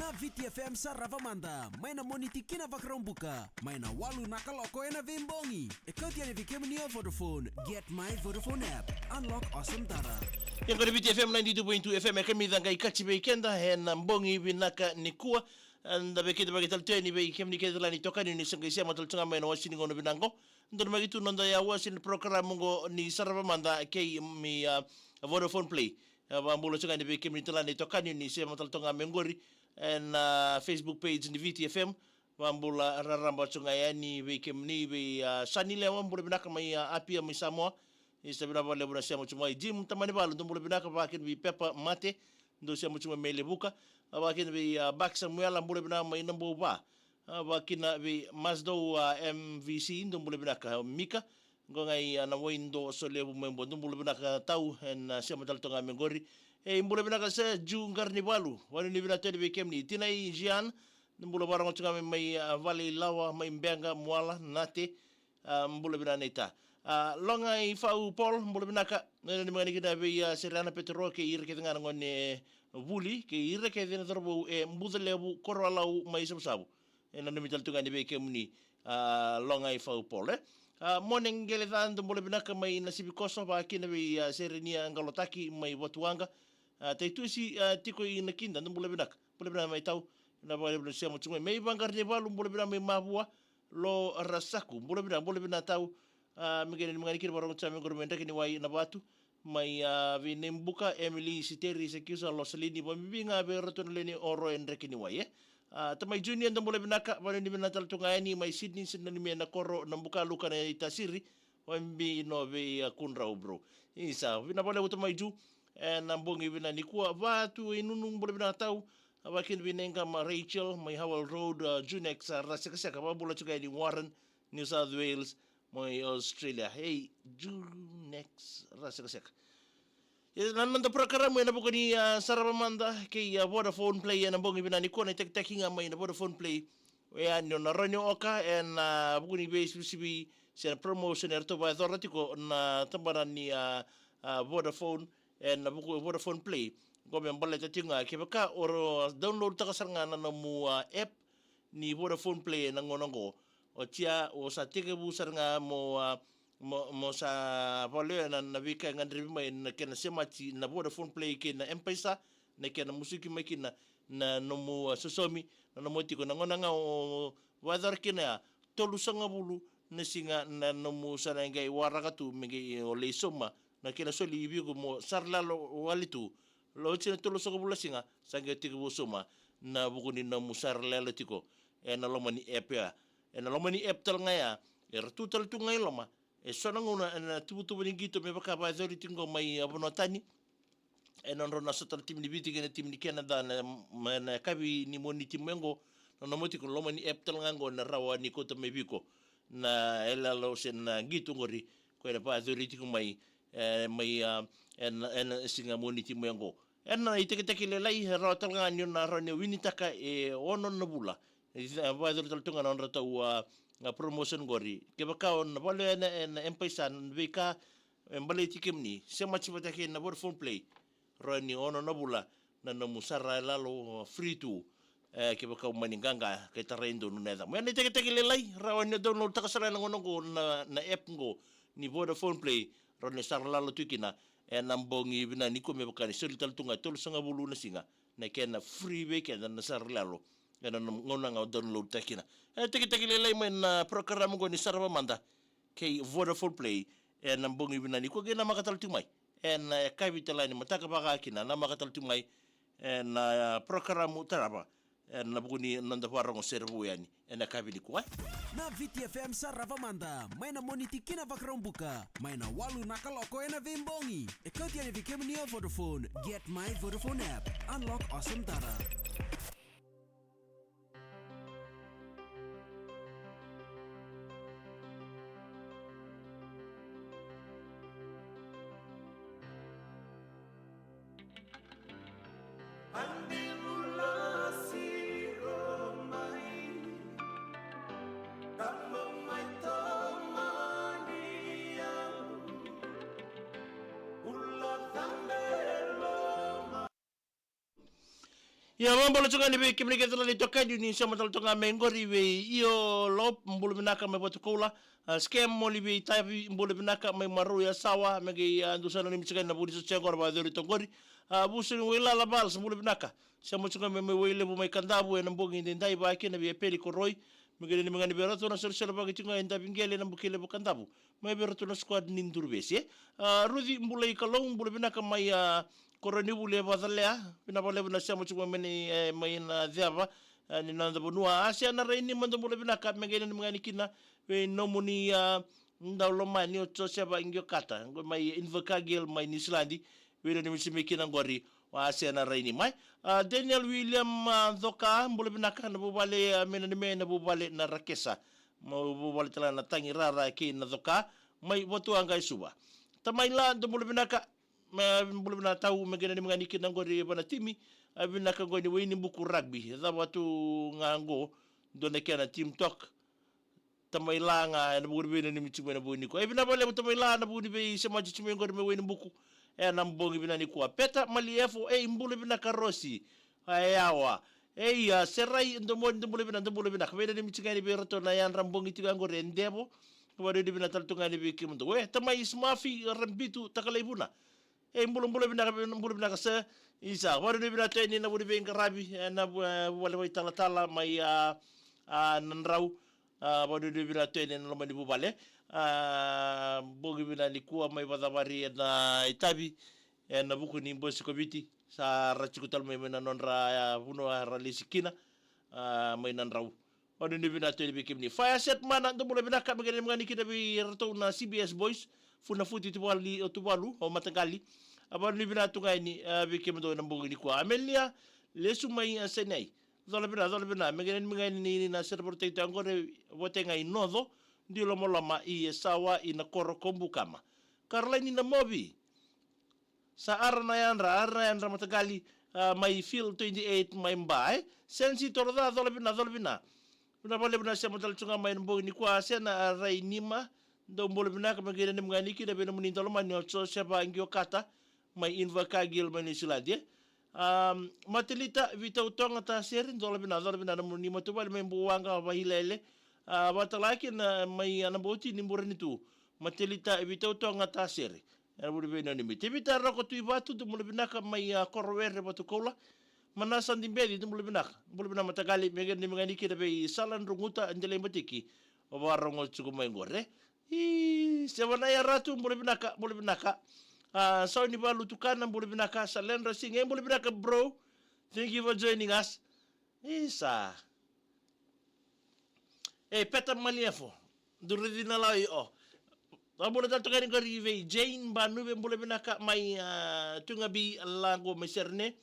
na VTFM sa Ravamanda, may na moniti kina vakrombuka, may na walu nakaloko na vimbongi. Ikaw tiyan ivikim niya Vodafone, get my Vodafone app, unlock awesome data. Yang kodi VTFM 92.2 FM kami danga ikachi bekenda hen mbongi binaka nikua anda bekita bagital teni be kemni kedala ni tokani ni sengaisia matul tanga mena wasini ngono binango ndor magitu nonda ya wasin program ngo ni Ravamanda ke mi Vodafone Play bambulo tanga ni be kemni tala ni tokani ni se matul tanga mengori en Facebook page ni VTFM bambula raramba tanga ya ni be kemni be sanile bambulo binaka mai apia mi Samoa isabira vale buna sia mchumai jim tamani balo ndombolo binaka bakin bi pepa mate ndo sia mchumai mele buka bakin bi bak samuel ambolo binaka mai nambo ba bakin bi masdo MVC ndombolo binaka mika ngongai na windo solebu membo ndombolo binaka tau en sia matal tonga mengori mbolo binaka se jungar ni balu wani ni binaka tele kemni tinai jian ndombolo barang tsunga mai vale lawa mai mbenga mwala nate mbolo binaka neta longa I fau pol mbolo binaka ni mangani kita be serana petro ke ir ke ngana ngone vuli ke ir ke dena dorbo mbudelebu korolau mai sabu ena ni mital tunga ni be ke muni longa I fau pol morning gele dan mbolo binaka mai nasibi koso ba kina be serenia ngalotaki mai watuanga taitusi tiko ina kinda mbolo binaka mai tau na ba le semo tsunga mai bangar ni balu mbolo binaka mai mabua lo rasaku mbolo binaka tau mungkin mengani kira barang macam gurumenda kini wai nabatu mai vinembuka Emily Siteri sekiusa lo selini pembinga beratun leni oro endre kini wai tamai junior ndam boleh binaka bani ni binatal tungani mai Sydney ni mena koro nambuka luka na itasiri wambi no be kunra bro isa vina boleh utamai ju nambongi bina nikua vatu inunung boleh binatau abakin binenga ma Rachel mai Howell Road Junex rasekasaka bola juga di Warren New South Wales mai Australia hey next rasa kesek nanda program na bukan ni Ravamanda ke Vodafone Play na bongi binani ko na tek-tekinga mai na Vodafone Play ya no na ronyo oka en bukan ni base sibi sen promotion erto ba dorati ko na tambaran ni Vodafone en na buku Vodafone Play ko men balle tetinga ke baka or download ta kasanga na mu app ni Vodafone Play na ngonongo o tia o sa teke busar nga mo sa vole na navika ngandri mai na kena semati na Vodafone Play ke na M-Pesa na kena musiki mai kina na nomu sosomi na nomoti ko na ngona nga o wadar kina tolu sanga bulu na singa na nomu sa ngai warakatu mege o leisoma na kena soli ibi ko mo sarlalo walitu lo china tolu sanga bulu singa sanga tike busoma na bukuni nomu sarlalo tiko na loma ni epea na loma ni eptal ngaya tutal tu ngai loma sona nguna na tubu ni gitu me baka ba zori tingo mai abonotani non rona sotal tim ni biti gene tim ni Canada na kabi ni moni timengo no moti ko loma ni eptal ngango na rawa ni ko to me biko na elalo sen na gitu ngori ko na ba zori tingo mai en singa moni timengo na iteke lelai rawa tal nganyo na rone winitaka onon na bula ba zori tal tunga non rata promotion gori ke baka on bale na M-Pesa vika embale tikem ni sema chipata ke na Vodafone Play roni ono na bula na musara lalo free to ke baka maninganga ke tarendo no neda mo ni teke lelai rawani download ta kasara ngono go na app ngo ni Vodafone Play roni sar lalo tukina nambongi bina ni ko me baka ni selital tunga tol sanga bulu na singa na ke na free week na sar lalo yana ngona nga download takina teke lelai men program ngo ni Ravamanda ke Vodafone Play nambongi binani ko gena makatal tumai kabitala ni mataka baka kina na makatal tumai program taraba na buguni nanda warango servu yani kabini ko na VTFM sa Ravamanda may na moniti kina vakrombuka may na walu nakaloko na vimbongi ikaw tiyan ivikim niya Vodafone get my Vodafone app unlock awesome data. Ya mambo lo chunga ni be kimni ketla ni tokadi ni sama tal tonga mengori be io lop mbulu binaka me botukola scam moli be tabi mbulu binaka me maru ya sawa me ge andusana ni mchika na budi so chengor ba dori tongori busu ni wela la bal mbulu binaka sama chunga me wele bu me kandabu en mbongi ndai ba ke na be peli koroi me ge ni mengani be rato na sel ba ke chunga enda bingele na bukele bu kandabu me be rato na squad ni ndurbesi rudi mbulu ikalong mbulu binaka mai koroni bule badalea pina bale buna sia muchuma meni mai na dhiava ni nanda bonua asia na reini mando bule bina ka mengene mengani kina we nomuni ndau loma ni ocho sia ba ingyo kata ngo mai invakagel mai ni Islandi we ni misimikina ngori wa asia na reini mai Daniel William Dhoka bule bina ka na bubale mena ni mena bubale na rakesa mo bubale tala na tangi rara ki na Dhoka mai botu angai suba tamaila ndo bule bina ka mbulu na tau megena ni mangani kina ngori bana timi abina ka ngoni wini buku rugby za watu ngango done kana team talk tamailanga na buri bena ni michimo na buni ko ibina bale tamailanga na buni be sema chichimo ngori me wini buku na mbongi bina ni kwa peta mali efo mbulu bina karosi ayawa serai mbulu bina kabeda ni michigani be roto na yan rambongi tiga ngori ndebo wadi bina taltunga ni be kimundo we tamai smafi rambitu takalaibuna mbulu bina sa isa wadu ni bina teni na budi benga rabi na wale wai tala mai nanrau wadu ni bina teni na loma ni bubale bogi bina ni kuwa mai badabari na itabi na buku ni mbosi kobiti sa rachikutal mai mena nonra huno ralisi kina mai nanrau wadu ni bina teni bikim ni fire set mana ndo bula bina ka magani mangani kita bi rato na CBS Boys funa futi tubalu o matagali aba ni bina tungai ni bikim do na mbogi ni kwa amelia lesu mai senai zola bina megani ni na serporte tangore wotenga inodo ndi loma I sawa ina koro kombu kama Karleni na mobi sa arna yandra matagali mai feel 28 mai mbai sensi torda zola bina una bale bina sia motal chunga mai mbogi ni kwa sena rainima ndo mbole bina ka magena ni mngani ki de bena muni toloma ni ocho seba ngio kata mai invakagil mai ni Islandi matelita vita utonga ta seri ndola bina na muni matubal mai mbuwanga ba hilele batalaki na mai anaboti ni mburani tu matelita vita utonga ta seri na budi bena ni miti vita rako tu ibatu tu mbole bina ka mai korowere batukola mana sandimbedi tu mbole bina matagali megeni ni mngani ki de be salan runguta andele matiki obarongo chukumai ngore sewana ya ratu mbole binaka so ni balu tukana mbole binaka salendra singe mbole binaka bro thank you for joining us isa peta maliefo duridina lai mbole tatokani ngari ve Jane banu be mbole binaka mai tungabi lango meserne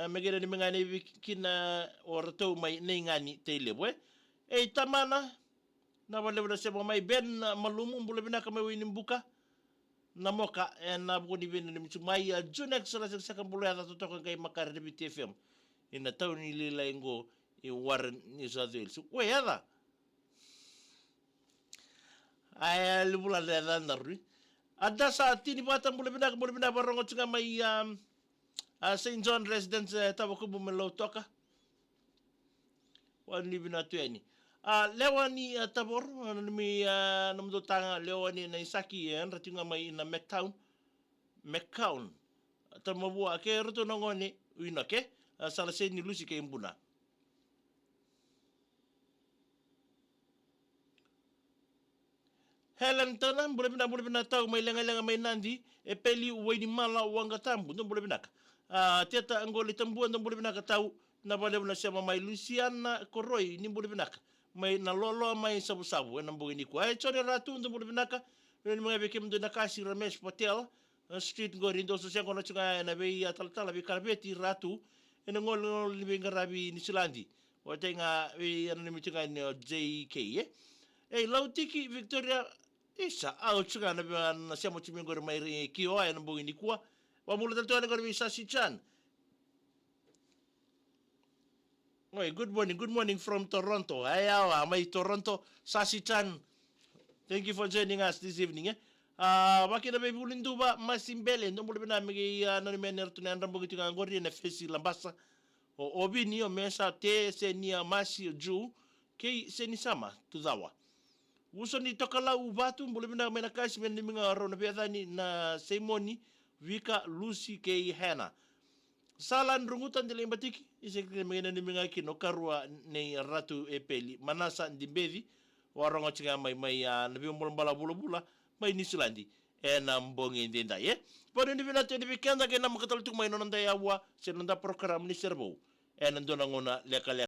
megera ni mengani kina orto mai nengani telebwe tamana na wale wala sema mai ben malumu mbule bina kama wini mbuka na moka na buni bina ni mtu mai junex saka mbule ya totoka ngai makare de BTFM ina tauni lila ingo I Warren New South Wales we yada aya libula da ndarui ada sa tini bata mbule bina barongo tsinga mai St John residence tabakubu melo toka wani bina tueni lewani tabor mi namdo tanga lewani na isaki ratinga mai na McCown tamabua ke roto nongoni uina ke sala ni lusi ke imbuna Helen tana mbule bina tau mai lenga mai nandi peli uwaini mala wanga tambu ndo mbule bina teta ngoli tambu ndo mbule bina tau na bale bina sema mai Luciana Koroi ni mbule bina mai na lolo mai sabu na mbogi ni kwa chone ratu ndo mbule bina ni mga bekem ndo nakasi Ramesh Patel street ngori ndo so sengo na chunga na be ataltala be karbeti ratu ina ngol ni be ngarabi ni Islandi watenga be ana ni chunga ni JK lautiki Victoria isa au chunga na siamo chimengori mai kio na mbogi ni kwa wa mula taltona ngori Sasi Chan. Good morning from Toronto. Ayawa, my Toronto, Sasi Chan. Thank you for joining us this evening. Bakina be bulinduba masimbele ndo mbole bina megi na mener tunan rambogi tinga ngori na fesi lambasa o obini o mesa te se nia masi o ju kei se ni sama tuzawa uso ni tokala ubatu mbule mina mena kasi mena minga rona peathani na Simoni Vika Lucy kei Hana salan rungutan de lembatiki ise mena ni minga kino karua nei ratu e peli manasa ndimbedi waronga chinga mai na bimbol bala bula mai ni sulandi na mbongi ndenda ye pode ni vina te ni kenda ke na makatal tu mai nonda ya wa se nonda program ni servo ndona ngona leka